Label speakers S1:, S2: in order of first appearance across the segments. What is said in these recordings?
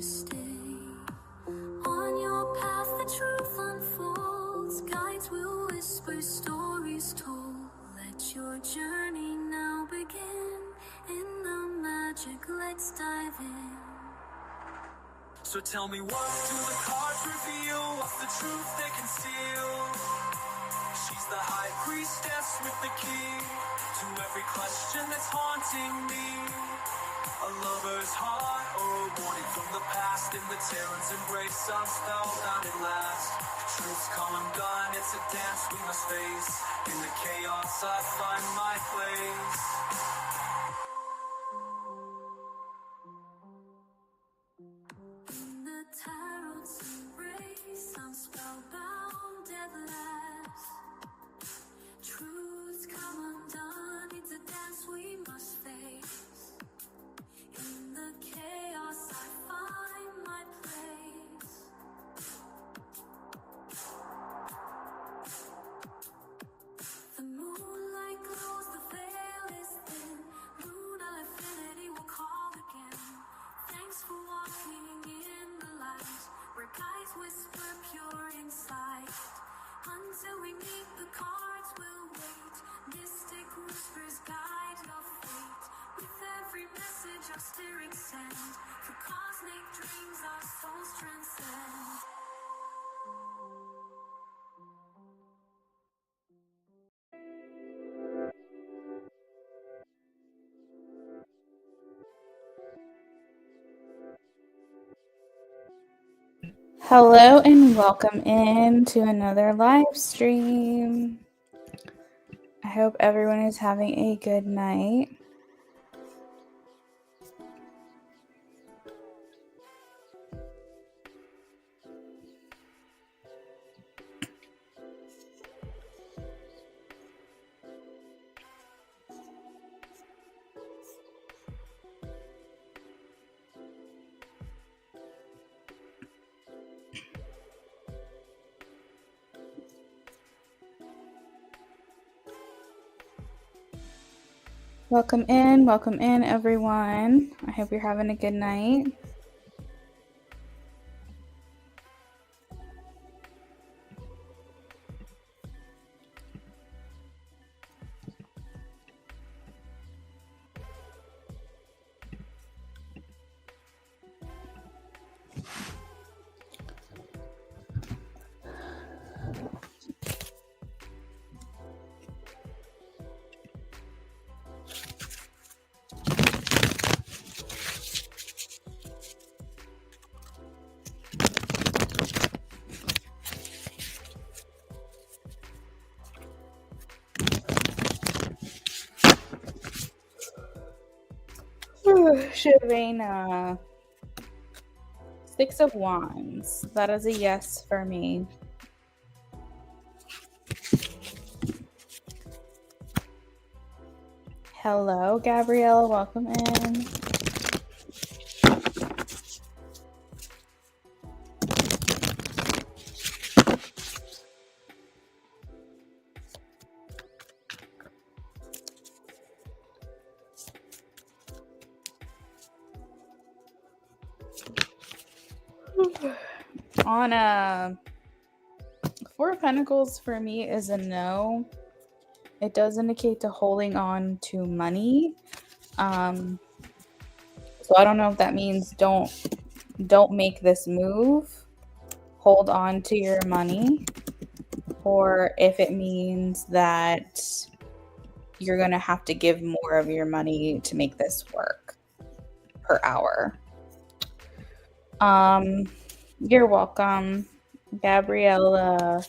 S1: to stay. On your path the truth unfolds, guides will whisper, stories told. Let your journey now begin. In the magic, let's dive in. So tell me, what do the cards reveal? What's the truth they conceal? She's the high priestess with the key to every question that's haunting me. A lover's heart or a warning from the past. In the Terran's embrace, I'm spellbound at last. Truth's come undone, it's a dance we must face. In the chaos I find my place. In the tarot's embrace, I'm spellbound at last. Truth's come undone, it's a dance we must face. In the chaos I find my place. The moonlight glows, the veil is thin. Lunar affinity will call again. Thanks for walking in the light, where guides whisper pure insight. Until we meet, the cards will wait. Mystic whispers guide your fate. With every message our spirits send, for cosmic dreams our souls transcend.
S2: Hello and welcome in to another live stream. I hope everyone is having a good night. Welcome in everyone. I hope you're having a good night. Shavana. 6 of Wands. That is a yes for me. Hello, Gabrielle. Welcome in. On a 4 of Pentacles for me is a no. It does indicate to holding on to money. So I don't know if that means don't make this move. Hold on to your money, or if it means that you're going to have to give more of your money to make this work per hour. You're welcome, Gabriella.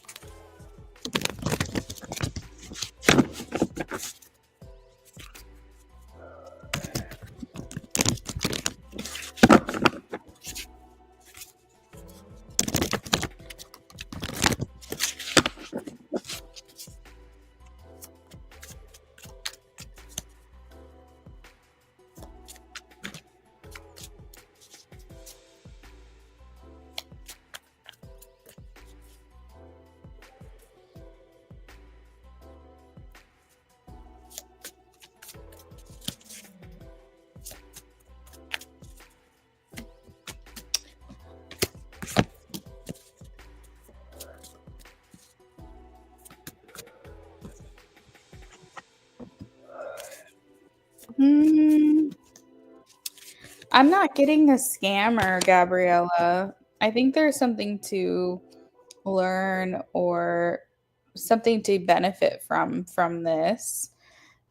S2: I'm not getting a scammer, Gabriella. I think there's something to learn or something to benefit from this.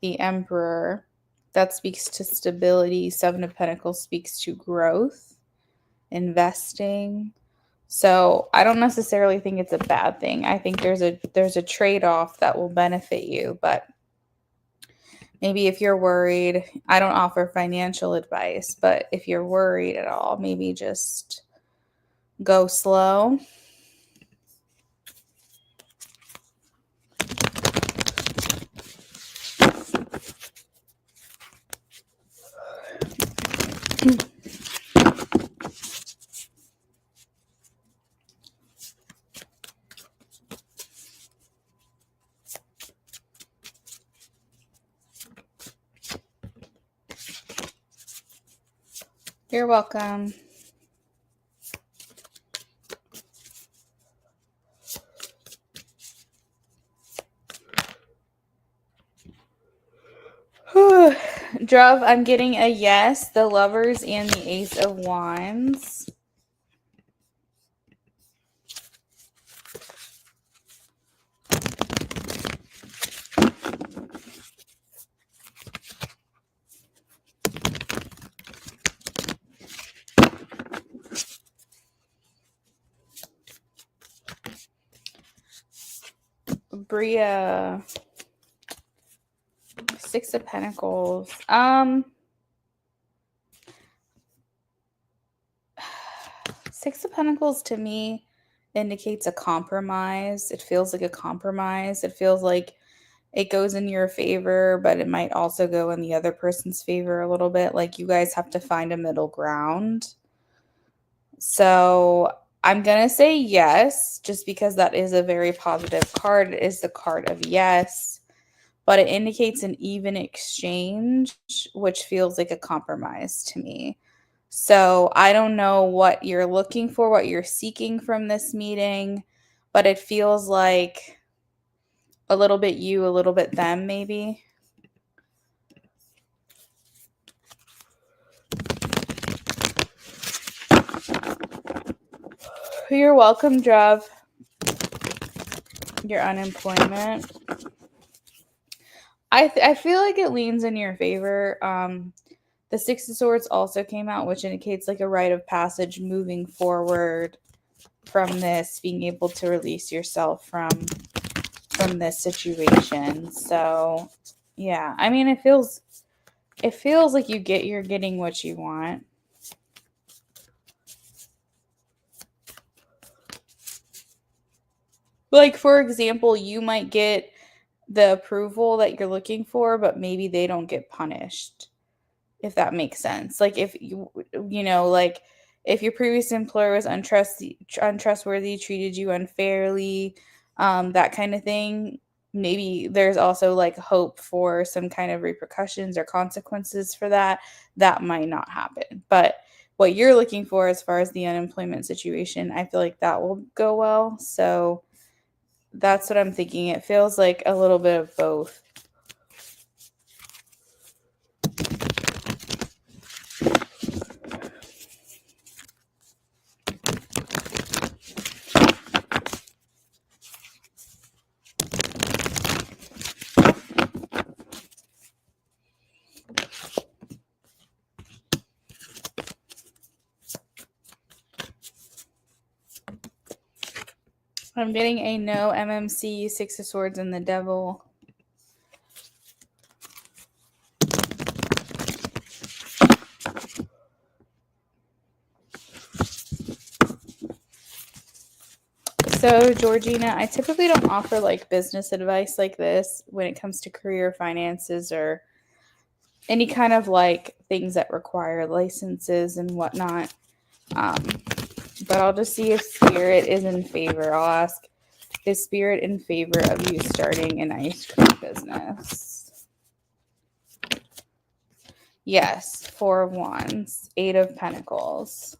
S2: The Emperor, that speaks to stability. Seven of Pentacles speaks to growth, investing. So I don't necessarily think it's a bad thing. I think there's a trade-off that will benefit you, but maybe if you're worried, I don't offer financial advice, but if you're worried at all, maybe just go slow. You're welcome. Druv, I'm getting a yes, the Lovers and the Ace of Wands. Bria, Six of Pentacles. Six of Pentacles to me indicates a compromise. It feels like a compromise. It feels like it goes in your favor, but it might also go in the other person's favor a little bit. Like you guys have to find a middle ground. So I'm going to say yes, just because that is a very positive card. It is the card of yes, but it indicates an even exchange, which feels like a compromise to me. So I don't know what you're looking for, what you're seeking from this meeting, but it feels like a little bit you, a little bit them, maybe. You're welcome, Drev. Your unemployment. I feel like it leans in your favor. The Six of Swords also came out, which indicates like a rite of passage moving forward from this, being able to release yourself from this situation. So yeah, I mean it feels like you're getting what you want. Like for example, you might get the approval that you're looking for, but maybe they don't get punished. If that makes sense. Like if like if your previous employer was untrustworthy, treated you unfairly, that kind of thing, maybe there's also like hope for some kind of repercussions or consequences for that. That might not happen. But what you're looking for as far as the unemployment situation, I feel like that will go well. So that's what I'm thinking. It feels like a little bit of both. I'm getting a no, MMC, Six of Swords, and the Devil. So, Georgina, I typically don't offer like business advice like this when it comes to career finances or any kind of like things that require licenses and whatnot. But I'll just see if Spirit is in favor. I'll ask, is Spirit in favor of you starting an ice cream business? Yes, Four of Wands, Eight of Pentacles.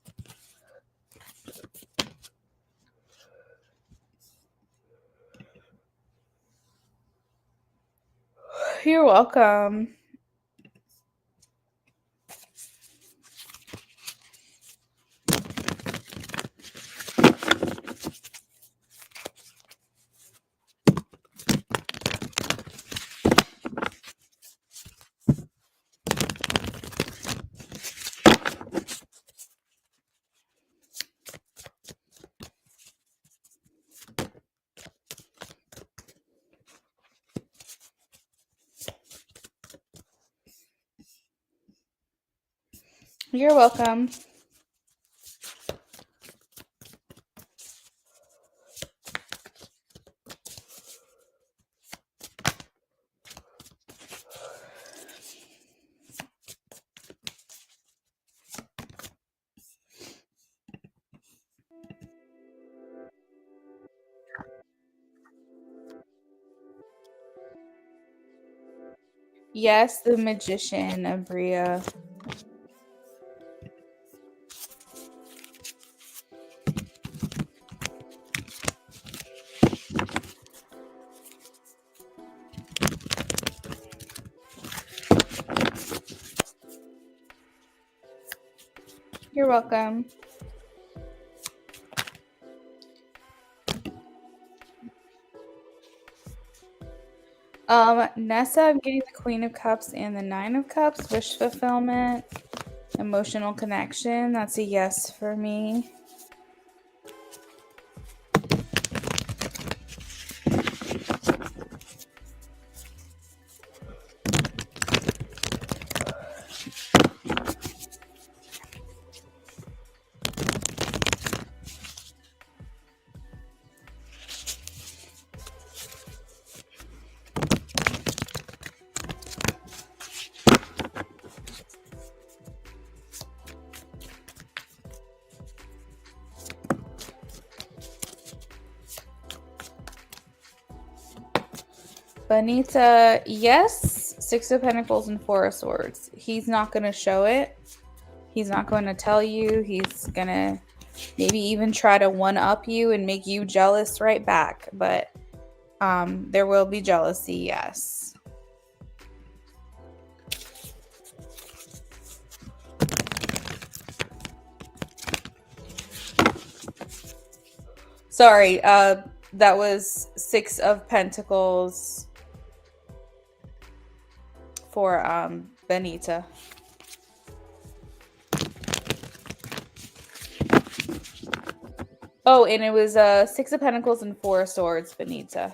S2: You're welcome. You're welcome. Yes, the magician, Abria. You're welcome. Nessa, I'm getting the Queen of Cups and the Nine of Cups. Wish fulfillment, emotional connection. That's a yes for me. Bonita, yes. Six of Pentacles and Four of Swords. He's not going to show it. He's not going to tell you. He's going to maybe even try to one-up you and make you jealous right back. But there will be jealousy, yes. Sorry, that was Six of Pentacles for Benita. Oh, and it was Six of Pentacles and Four of Swords, Benita.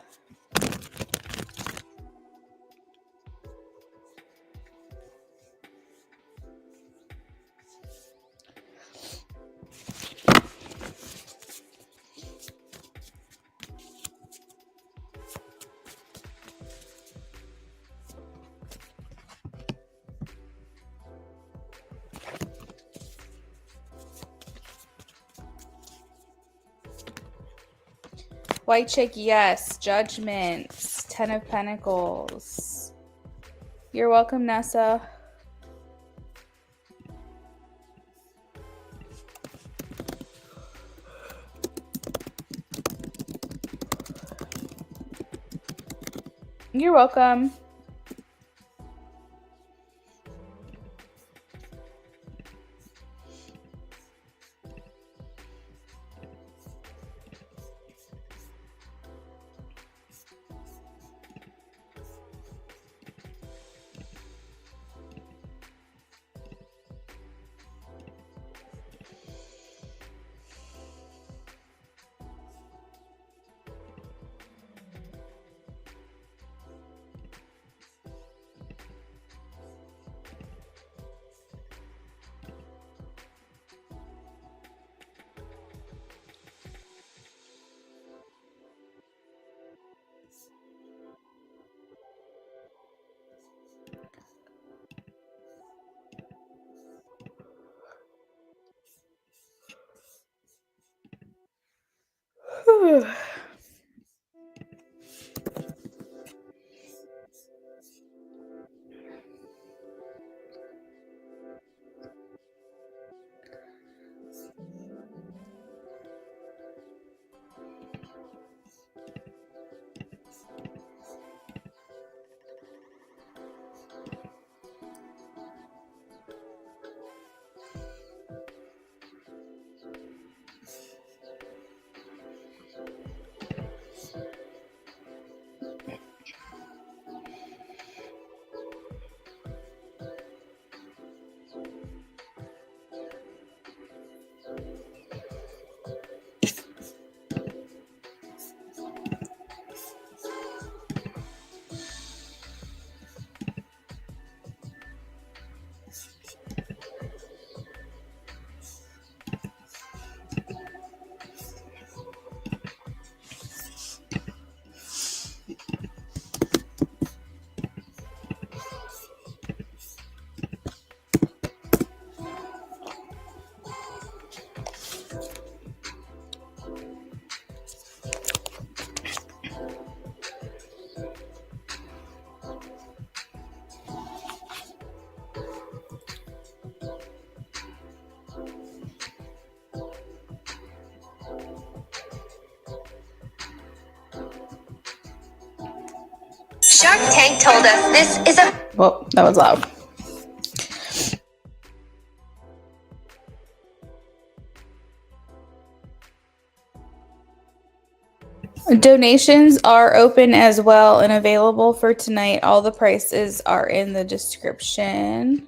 S2: White chick, yes. Judgment. Ten of Pentacles. You're welcome, Nessa. You're welcome.
S1: Shark Tank told us this is a...
S2: Well, that was loud. Donations are open as well and available for tonight. All the prices are in the description.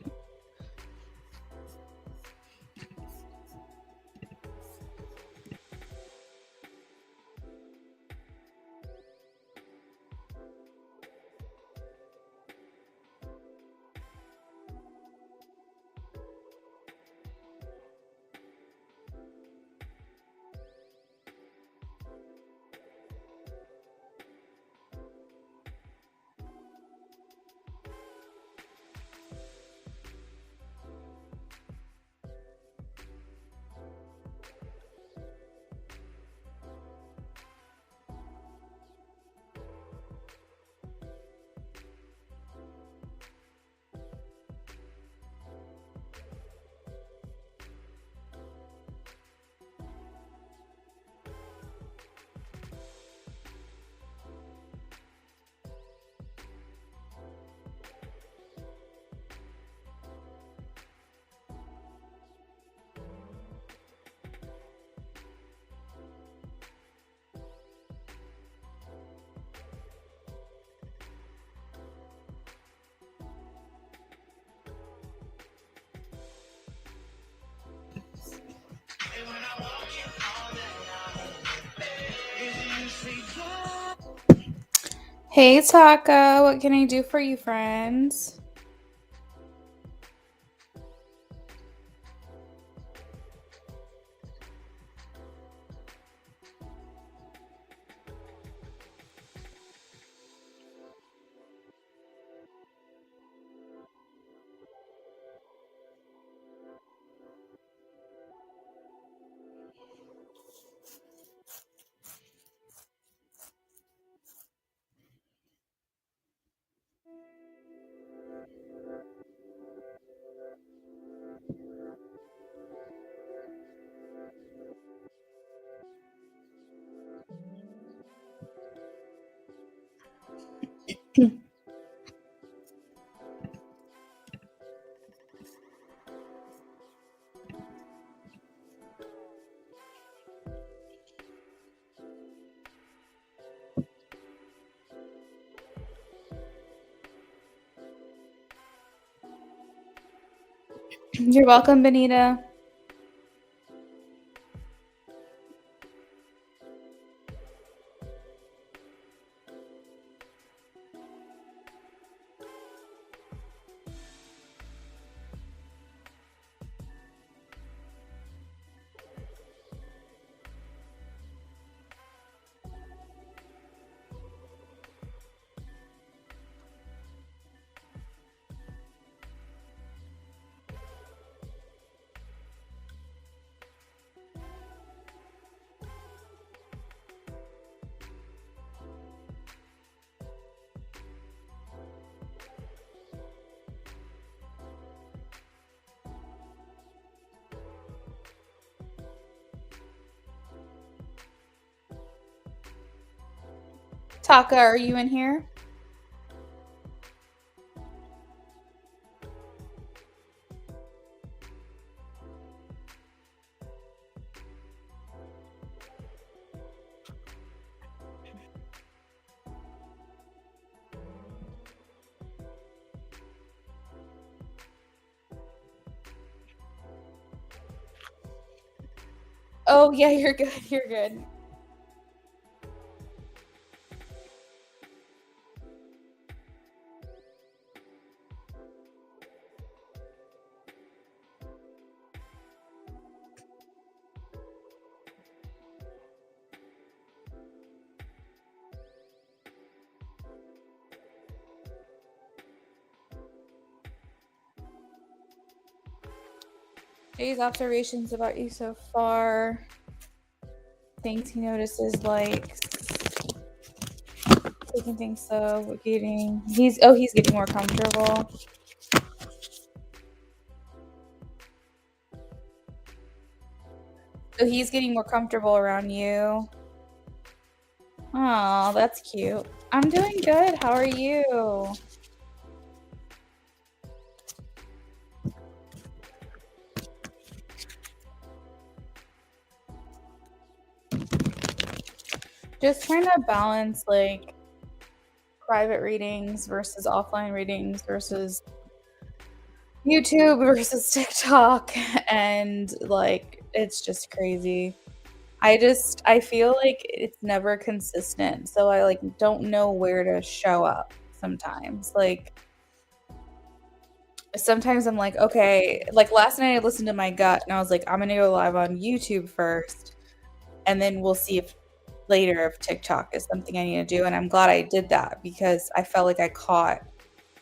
S2: Hey, Taka, what can I do for you, friends? You're welcome, Benita. Taka, are you in here? Oh, yeah, you're good. You're good. Jay's observations about you so far. Things he notices, likes. Taking things slow, he's getting more comfortable. So he's getting more comfortable around you. Oh, that's cute. I'm doing good. How are you? Just trying to balance like private readings versus offline readings versus YouTube versus TikTok, and like it's just crazy. I feel like it's never consistent, so I like don't know where to show up sometimes. Like sometimes I'm like, okay, like last night I listened to my gut and I was like, I'm gonna go live on YouTube first, and then we'll see if later if TikTok is something I need to do. And I'm glad I did that because I felt like I caught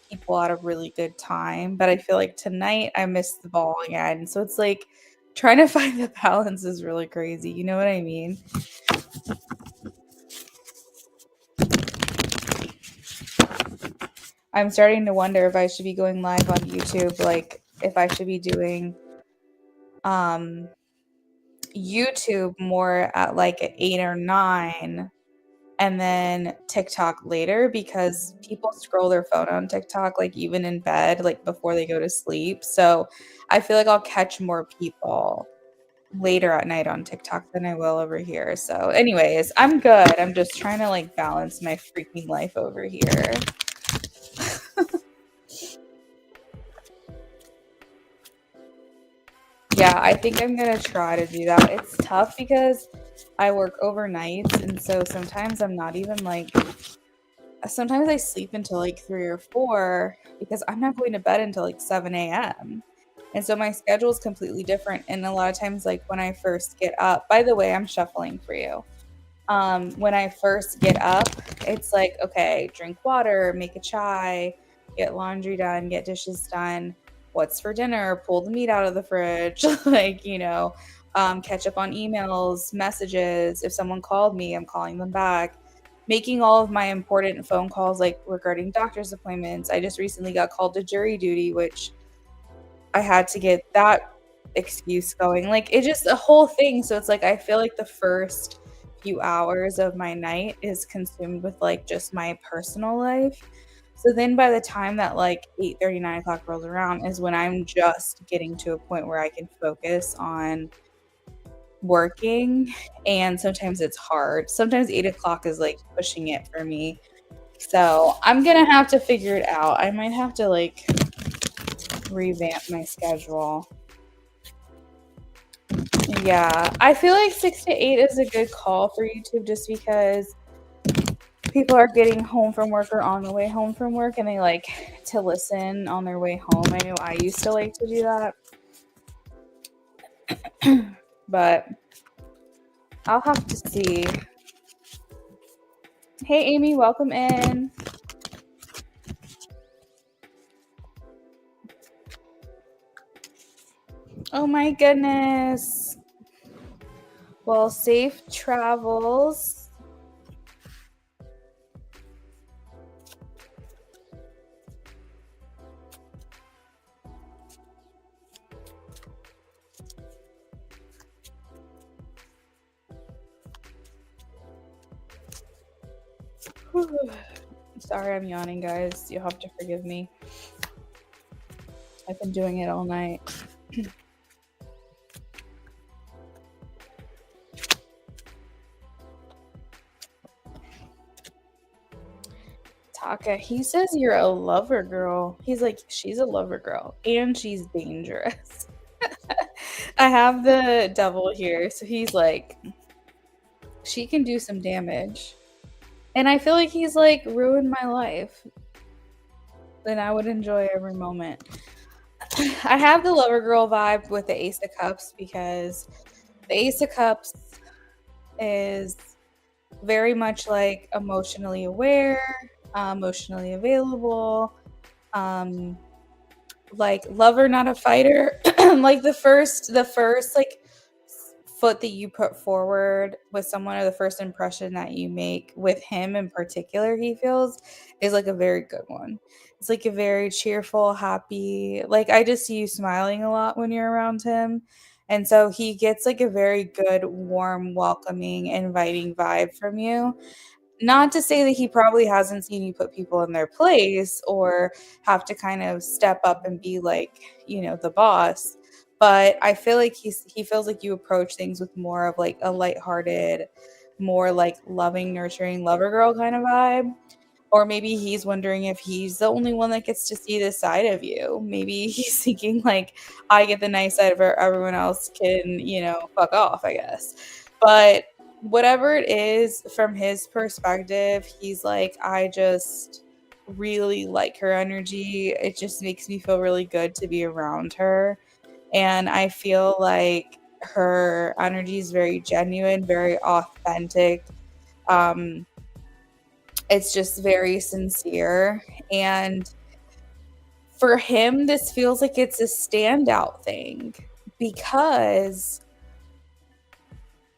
S2: people at a really good time. But I feel like tonight I missed the ball again. So it's like trying to find the balance is really crazy. You know what I mean? I'm starting to wonder if I should be going live on YouTube, like if I should be doing YouTube more at like 8 or 9 and then TikTok later, because people scroll their phone on TikTok like even in bed, like before they go to sleep. So I feel like I'll catch more people later at night on TikTok than I will over here. So anyways, I'm good. I'm just trying to like balance my freaking life over here. Yeah, I think I'm gonna try to do that. It's tough because I work overnights, and so sometimes I'm not even like sometimes I sleep until like 3 or 4 because I'm not going to bed until like 7 a.m. And so my schedule is completely different. And a lot of times, like when I first get up, by the way, I'm shuffling for you. When I first get up, it's like, okay, drink water, make a chai, get laundry done, get dishes done. What's for dinner? Pull the meat out of the fridge, like, catch up on emails, messages. If someone called me, I'm calling them back. Making all of my important phone calls, like regarding doctor's appointments. I just recently got called to jury duty, which I had to get that excuse going. Like it just a whole thing. So it's like I feel like the first few hours of my night is consumed with like just my personal life. So then by the time that like 8:30, 9 o'clock rolls around is when I'm just getting to a point where I can focus on working. And sometimes it's hard. Sometimes 8 o'clock is like pushing it for me. So I'm gonna have to figure it out. I might have to like revamp my schedule. Yeah, I feel like 6 to 8 is a good call for YouTube just because people are getting home from work or on the way home from work and they like to listen on their way home. I know I used to like to do that. But I'll have to see. Hey Amy, welcome in. Oh my goodness. Well, safe travels. Sorry, I'm yawning, guys. You'll have to forgive me. I've been doing it all night. Taka, he says you're a lover girl. He's like, she's a lover girl and she's dangerous. I have the devil here, so he's like, she can do some damage. And I feel like he's like ruined my life. And I would enjoy every moment. I have the lover girl vibe with the Ace of Cups because the Ace of Cups is very much like emotionally aware, emotionally available, like lover, not a fighter. like the first like foot that you put forward with someone, or the first impression that you make with him in particular, he feels, is like a very good one. It's like a very cheerful, happy, like I just see you smiling a lot when you're around him. And so he gets like a very good, warm, welcoming, inviting vibe from you. Not to say that he probably hasn't seen you put people in their place or have to kind of step up and be like, the boss, but I feel like he feels like you approach things with more of like a lighthearted, more like loving, nurturing lover girl kind of vibe. Or maybe he's wondering if he's the only one that gets to see this side of you. Maybe he's thinking like, I get the nice side of her, everyone else can, fuck off, I guess. But whatever it is, from his perspective, he's like, I just really like her energy. It just makes me feel really good to be around her. And I feel like her energy is very genuine, very authentic. Um, it's just very sincere. And for him, this feels like it's a standout thing because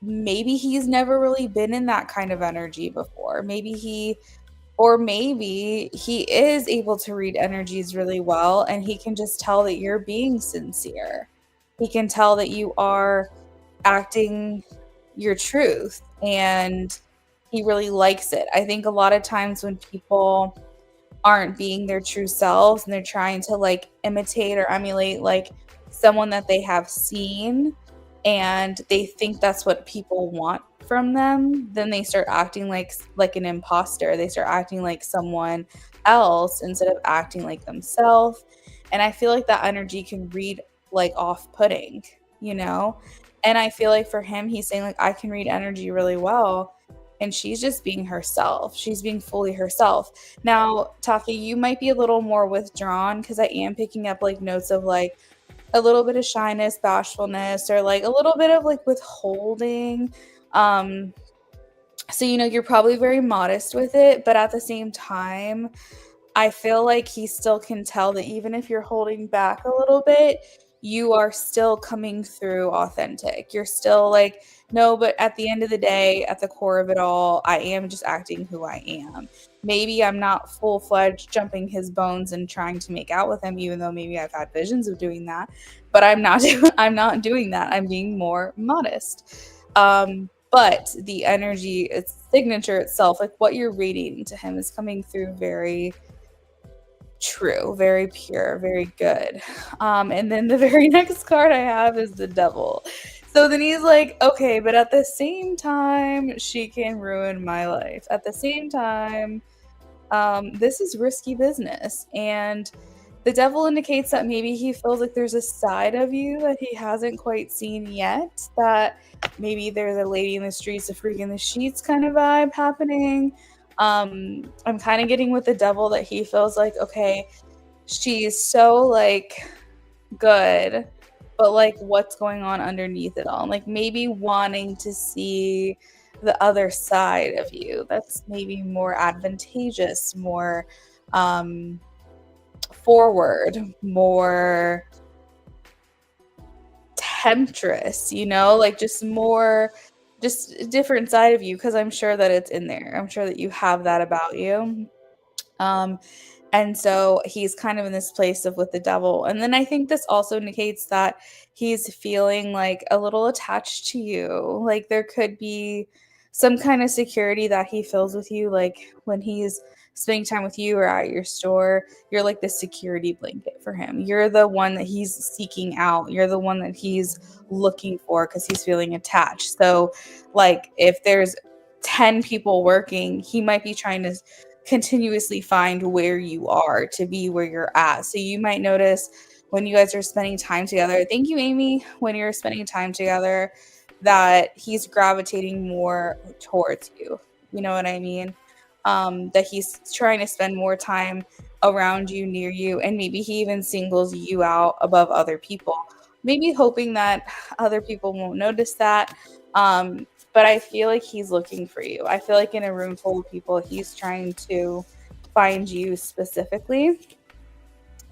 S2: maybe he's never really been in that kind of energy before. Maybe he is able to read energies really well, and he can just tell that you're being sincere. He can tell that you are acting your truth, and he really likes it. I think a lot of times when people aren't being their true selves and they're trying to like imitate or emulate like someone that they have seen, and they think that's what people want from them, then they start acting like an imposter. They start acting like someone else instead of acting like themselves. And I feel like that energy can read like off-putting, you know? And I feel like for him, he's saying like, I can read energy really well, and she's just being herself. She's being fully herself. Now, Taki, you might be a little more withdrawn because I am picking up like notes of like a little bit of shyness, bashfulness, or like a little bit of like withholding. Um, so you're probably very modest with it, but at the same time, I feel like he still can tell that even if you're holding back a little bit, you are still coming through authentic. You're still like, no, but at the end of the day, at the core of it all, I am just acting who I am. Maybe I'm not full-fledged jumping his bones and trying to make out with him, even though maybe I've had visions of doing that. But I'm not I'm not doing that. I'm being more modest. But the energy, its signature itself, like what you're reading to him, is coming through very true, very pure, very good. And then the very next card I have is the devil. So then he's like, okay, but at the same time, she can ruin my life. At the same time, this is risky business. And the devil indicates that maybe he feels like there's a side of you that he hasn't quite seen yet, that maybe there's a lady in the streets, a freak in the sheets kind of vibe happening. I'm kind of getting with the devil that he feels like, okay, she's so like good, but like what's going on underneath it all? Like maybe wanting to see the other side of you that's maybe more advantageous, more forward, more temptress, like just more, just a different side of you, because I'm sure that it's in there. I'm sure that you have that about you. Um, and so he's kind of in this place of with the devil. And then I think this also indicates that he's feeling like a little attached to you. Like there could be some kind of security that he feels with you. Like when he's spending time with you or at your store, you're like the security blanket for him. You're the one that he's seeking out. You're the one that he's looking for because he's feeling attached. So like if there's 10 people working, he might be trying to continuously find where you are to be where you're at. So you might notice when you guys are spending time together, thank you, Amy, when you're spending time together, that he's gravitating more towards you. You know what I mean? That he's trying to spend more time around you, near you, and maybe he even singles you out above other people. Maybe hoping that other people won't notice that. But I feel like he's looking for you. I feel like in a room full of people, he's trying to find you specifically.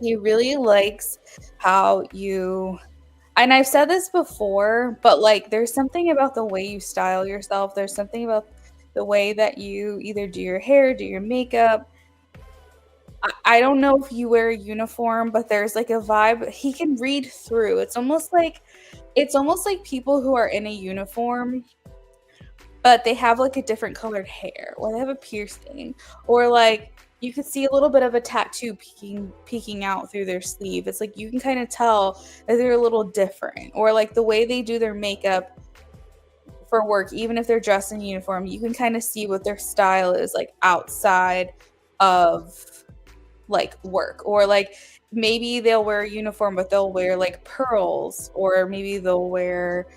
S2: He really likes how you and I've said this before, but like there's something about the way you style yourself. There's something about the way that you either do your hair, do your makeup. I don't know if you wear a uniform, but there's like a vibe he can read through. It's almost like people who are in a uniform, but they have like a different colored hair, or they have a piercing, or like you could see a little bit of a tattoo peeking out through their sleeve. It's like you can kind of tell that they're a little different, or like the way they do their makeup for work, even if they're dressed in uniform, you can kind of see what their style is like outside of like work, or like maybe they'll wear a uniform but they'll wear like pearls, or maybe they'll wear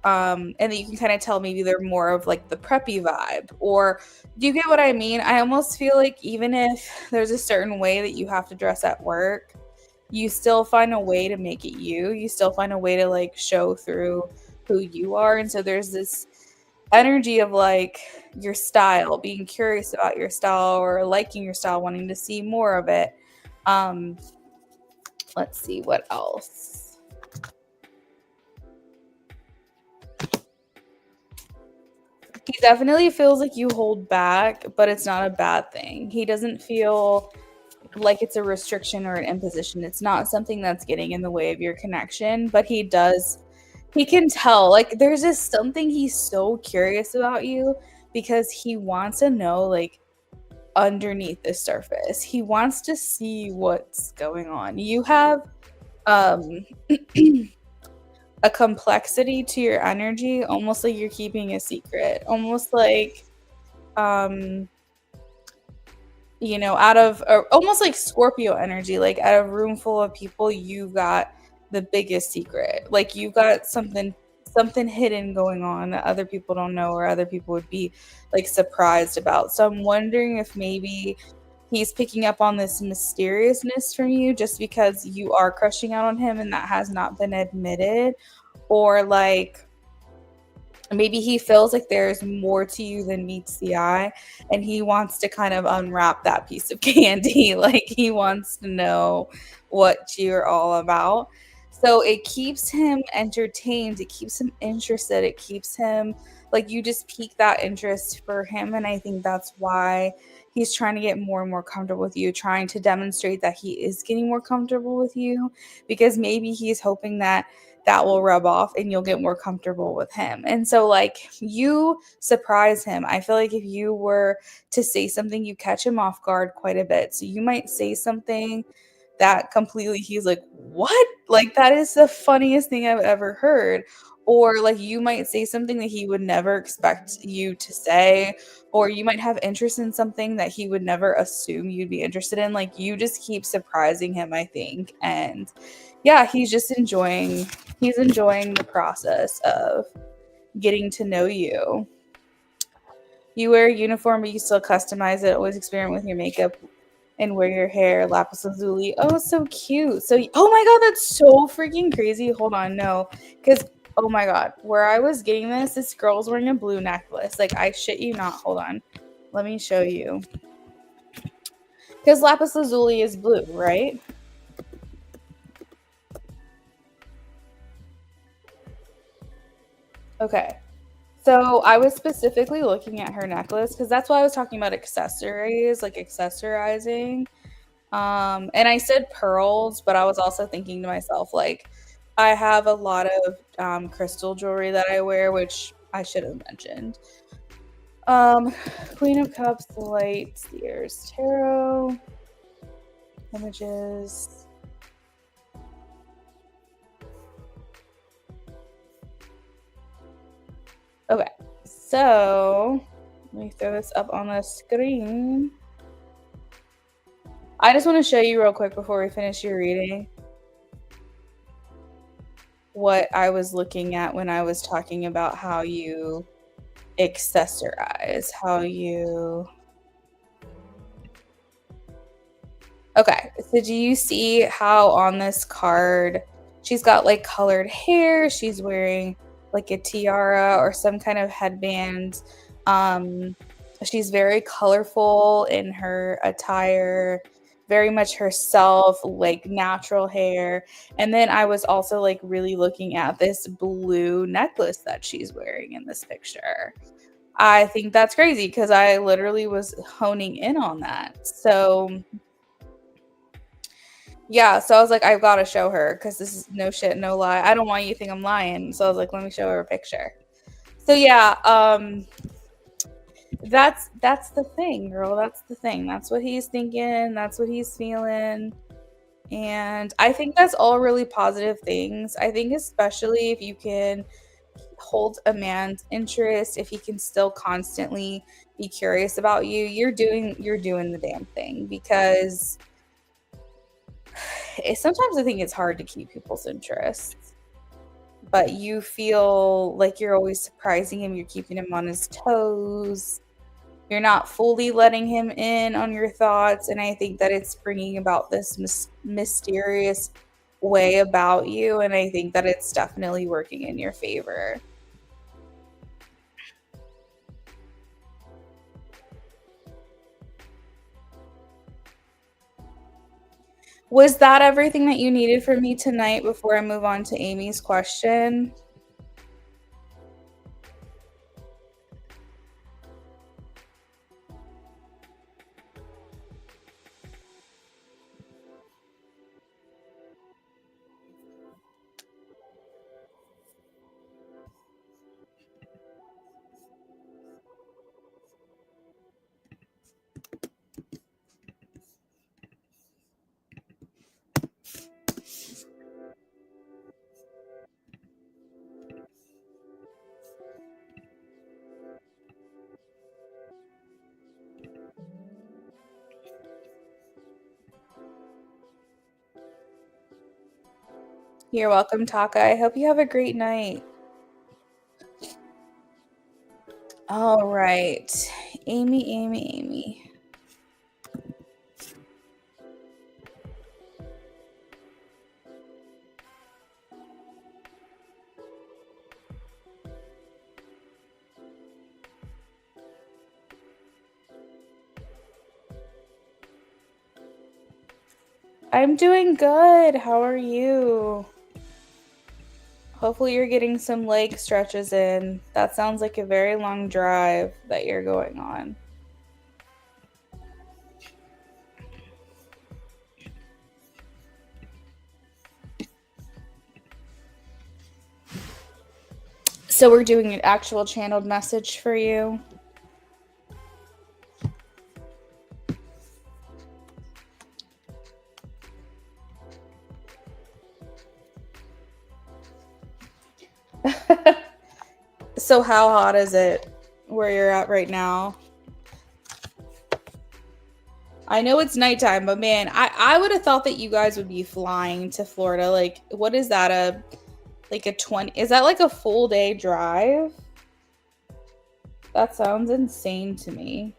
S2: and then you can kind of tell maybe they're more of like the preppy vibe. Or do you get what I mean? I almost feel like even if there's a certain way that you have to dress at work, you still find a way to make it you still find a way to like show through who you are. And so there's this energy of like your style, being curious about your style or liking your style, wanting to see more of it. Um, let's see what else. He definitely feels like you hold back, but it's not a bad thing. He doesn't feel like it's a restriction or an imposition. It's not something that's getting in the way of your connection, but he can tell like there's just something he's so curious about you, because he wants to know like underneath the surface. He wants to see what's going on. You have um a complexity to your energy, almost like you're keeping a secret, almost like um out of almost like Scorpio energy, like out of a room full of people, you've got the biggest secret. Like you've got something hidden going on that other people don't know, or other people would be like surprised about. So I'm wondering if maybe he's picking up on this mysteriousness from you just because you are crushing out on him and that has not been admitted. Or like maybe he feels like there's more to you than meets the eye, and he wants to kind of unwrap that piece of candy. Like he wants to know what you're all about. So it keeps him entertained, it keeps him interested, it keeps him like you just pique that interest for him. And I think that's why he's trying to get more and more comfortable with you, trying to demonstrate that he is getting more comfortable with you, because maybe he's hoping that that will rub off and you'll get more comfortable with him. And so like you surprise him. I feel like if you were to say something, you catch him off guard quite a bit. So you might say something that completely he's like, "What?" Like that is the funniest thing I've ever heard. Or like you might say something that he would never expect you to say, or you might have interest in something that he would never assume you'd be interested in. Like you just keep surprising him, I think. And yeah, he's enjoying the process of getting to know you. You wear a uniform, but you still customize it. Always experiment with your makeup and wear your hair lapis lazuli. Oh, so cute. So, oh my god, that's so freaking crazy. Hold on, no, because oh my god, where I was getting this girl's wearing a blue necklace. Like I shit you not. Hold on, let me show you. Because lapis lazuli is blue, right? Okay. So I was specifically looking at her necklace because that's why I was talking about accessories, like accessorizing. And I said pearls, but I was also thinking to myself, like, I have a lot of crystal jewelry that I wear, which I should have mentioned. Um, Queen of Cups, Light, Sears, Tarot, images. Okay, so let me throw this up on the screen. I just want to show you real quick before we finish your reading what I was looking at when I was talking about how you accessorize, how you. Okay, so do you see how on this card she's got like colored hair, she's wearing like a tiara or some kind of headband. She's very colorful in her attire, very much herself, like natural hair. And then I was also like really looking at this blue necklace that she's wearing in this picture. I think that's crazy because I literally was honing in on that. So yeah, so I was like, I've got to show her because this is no shit, no lie. I don't want you to think I'm lying. So I was like, let me show her a picture. So yeah, that's the thing, girl. That's the thing. That's what he's thinking. That's what he's feeling. And I think that's all really positive things. I think especially if you can hold a man's interest, if he can still constantly be curious about you, you're doing the damn thing because sometimes I think it's hard to keep people's interests. But you feel like you're always surprising him, you're keeping him on his toes. You're not fully letting him in on your thoughts, and I think that it's bringing about this mysterious way about you, and I think that it's definitely working in your favor. Was that everything that you needed from me tonight before I move on to Amy's question? You're welcome, Taka. I hope you have a great night. All right. Amy. I'm doing good. How are you? Hopefully, you're getting some leg stretches in. That sounds like a very long drive that you're going on. So, we're doing an actual channeled message for you. So, how hot is it where you're at right now? I know it's nighttime, but man, I would have thought that you guys would be flying to Florida. Like, what is that? Like a 20? Is that like a full day drive? That sounds insane to me.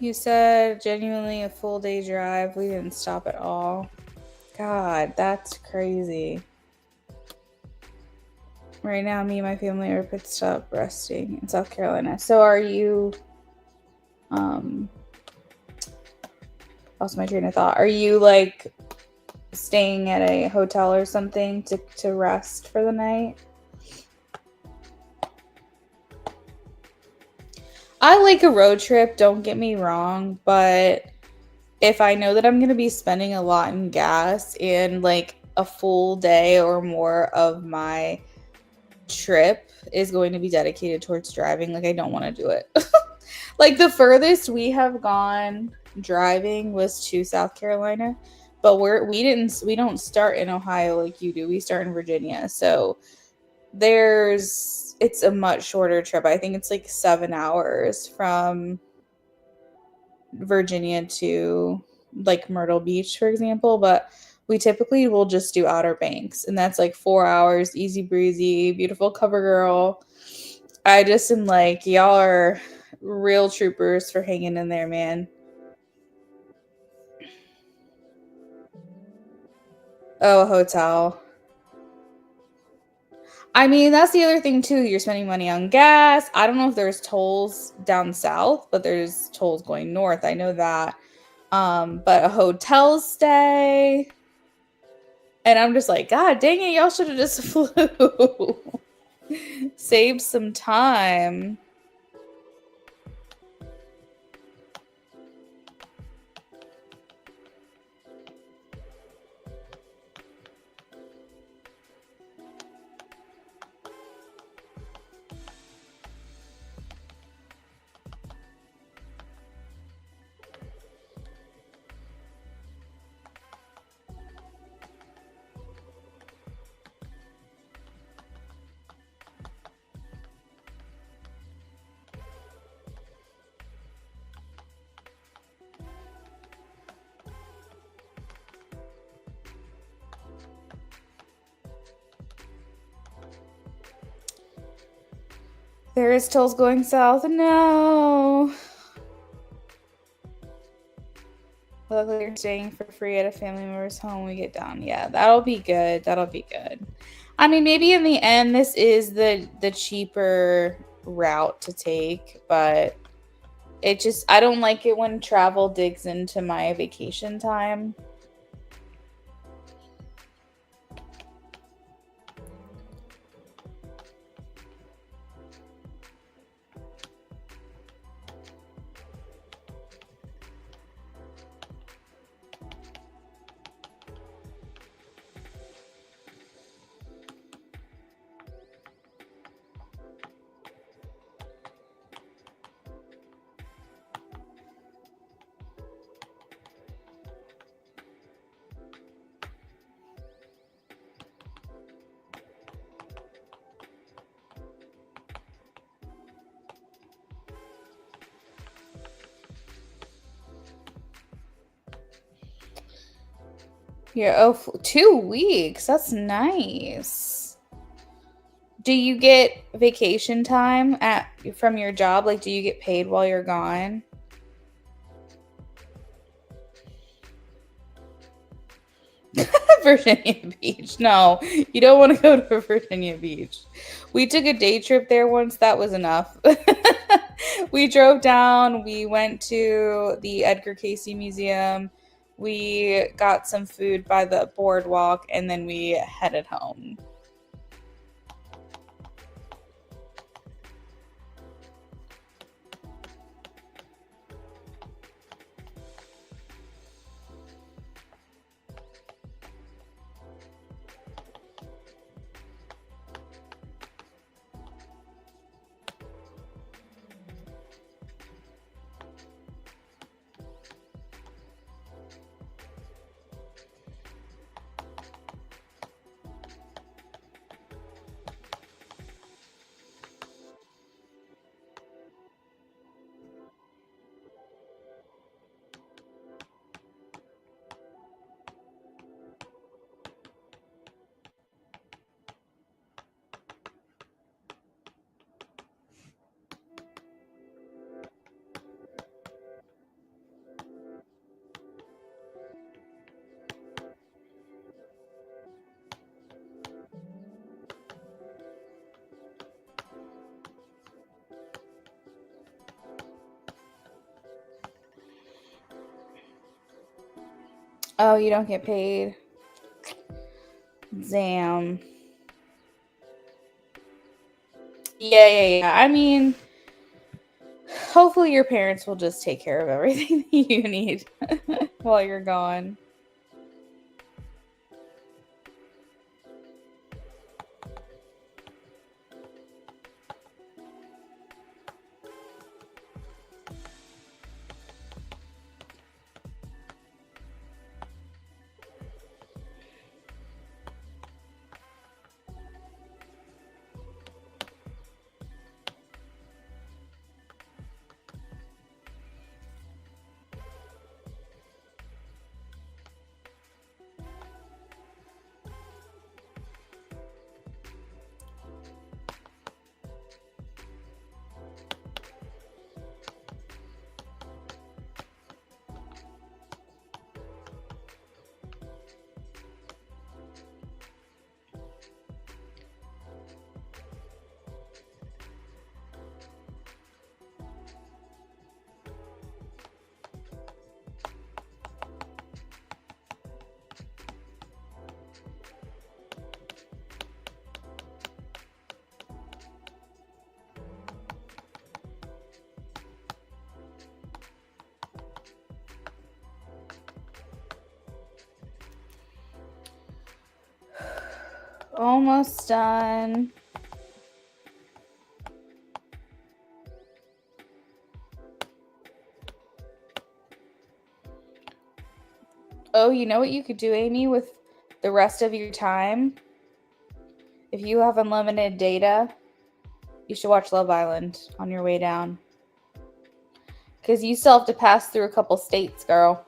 S2: You said genuinely a full day drive. We didn't stop at all. God, that's crazy. Right now, me and my family are pit stop resting in South Carolina. So are you lost my train of thought. Are you like staying at a hotel or something to rest for the night? I like a road trip, don't get me wrong, but if I know that I'm going to be spending a lot in gas and like a full day or more of my trip is going to be dedicated towards driving, like I don't want to do it. Like the furthest we have gone driving was to South Carolina, but we don't start in Ohio like you do. We start in Virginia. So it's a much shorter trip. I think it's like 7 hours from Virginia to like Myrtle Beach, for example, but we typically will just do Outer Banks, and that's like 4 hours, easy breezy, beautiful cover girl. I just am like, y'all are real troopers for hanging in there, man. Oh, a hotel. I mean, that's the other thing too. You're spending money on gas. I don't know if there's tolls down south, but there's tolls going north. I know that. But a hotel stay. And I'm just like, God dang it, y'all should have just flew. Saved some time. There is tolls going south. No. Luckily, you're staying for free at a family member's home when we get down. Yeah, that'll be good. That'll be good. I mean, maybe in the end, this is the cheaper route to take, but I don't like it when travel digs into my vacation time. Yeah, 2 weeks. That's nice. Do you get vacation time from your job? Like, do you get paid while you're gone? Virginia Beach. No, you don't want to go to Virginia Beach. We took a day trip there once. That was enough. We drove down. We went to the Edgar Cayce Museum. We got some food by the boardwalk, and then we headed home. Oh, you don't get paid. Damn. Yeah. I mean, Hopefully your parents will just take care of everything you need while you're gone. Almost done. Oh, you know what you could do, Amy, with the rest of your time? If you have unlimited data, you should watch Love Island on your way down. Because you still have to pass through a couple states, girl.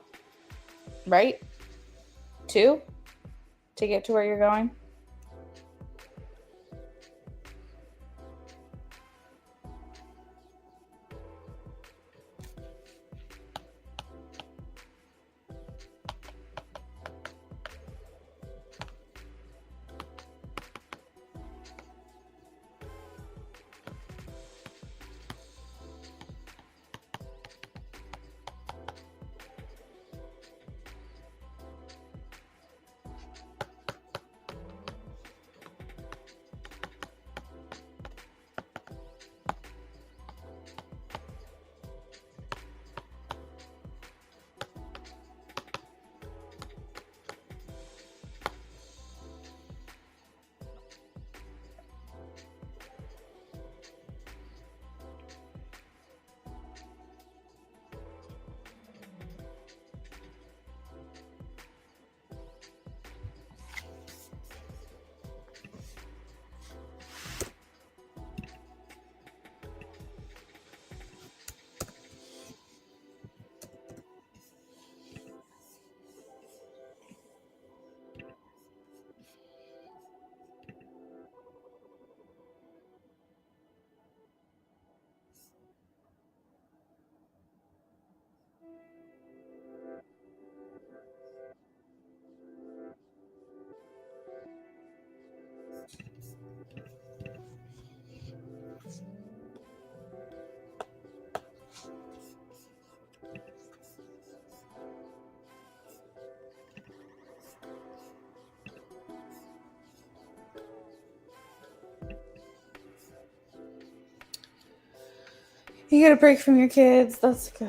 S2: Right? 2? To get to where you're going? You get a break from your kids. That's good.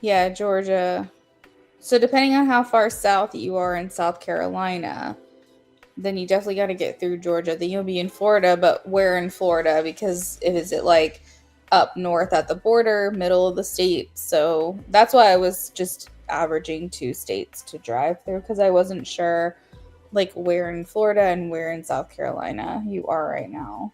S2: Yeah, Georgia. So depending on how far south you are in South Carolina, then you definitely got to get through Georgia. Then you'll be in Florida, but where in Florida? Because is it like up north at the border, middle of the state? So that's why I was just averaging 2 states to drive through, because I wasn't sure like where in Florida and where in South Carolina you are right now.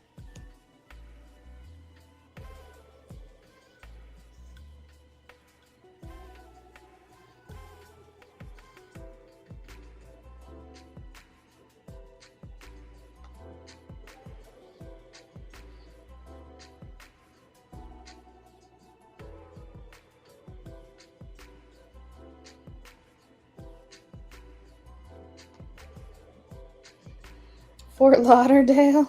S2: Fort Lauderdale.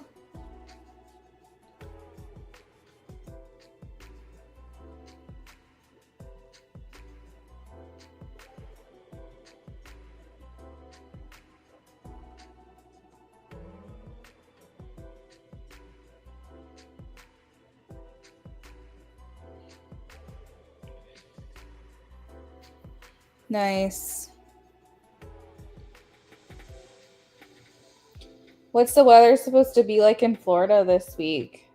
S2: Nice. What's the weather supposed to be like in Florida this week?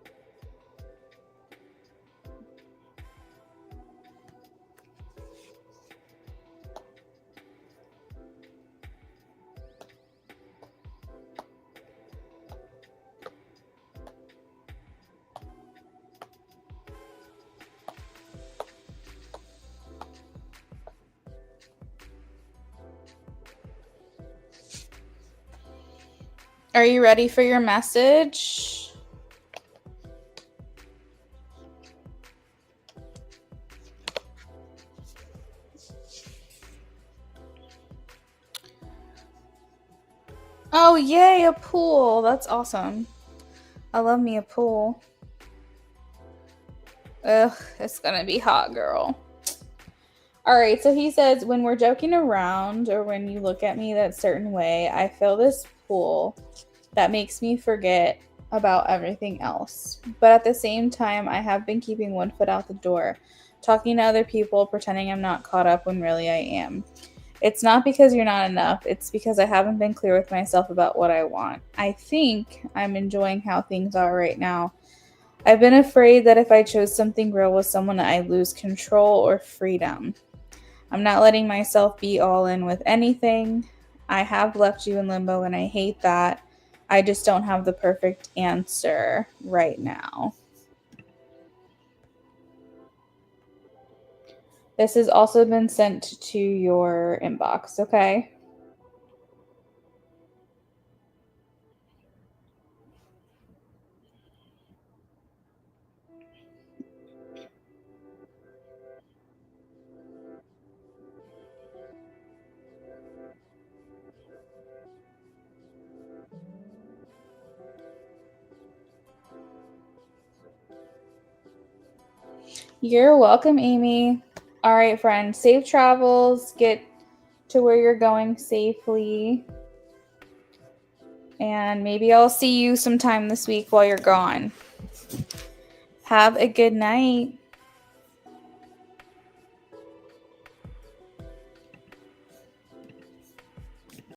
S2: Are you ready for your message? Oh, yay, a pool. That's awesome. I love me a pool. Ugh, it's gonna be hot, girl. All right, so he says, when we're joking around or when you look at me that certain way, I feel this pull that makes me forget about everything else. But at the same time, I have been keeping one foot out the door, talking to other people, pretending I'm not caught up when really I am. It's not because you're not enough, it's because I haven't been clear with myself about what I want. I think I'm enjoying how things are right now. I've been afraid that if I chose something real with someone, I lose control or freedom. I'm not letting myself be all in with anything. I have left you in limbo and I hate that. I just don't have the perfect answer right now. This has also been sent to your inbox, okay? You're welcome, Amy. All right, friend. Safe travels. Get to where you're going safely. And maybe I'll see you sometime this week while you're gone. Have a good night.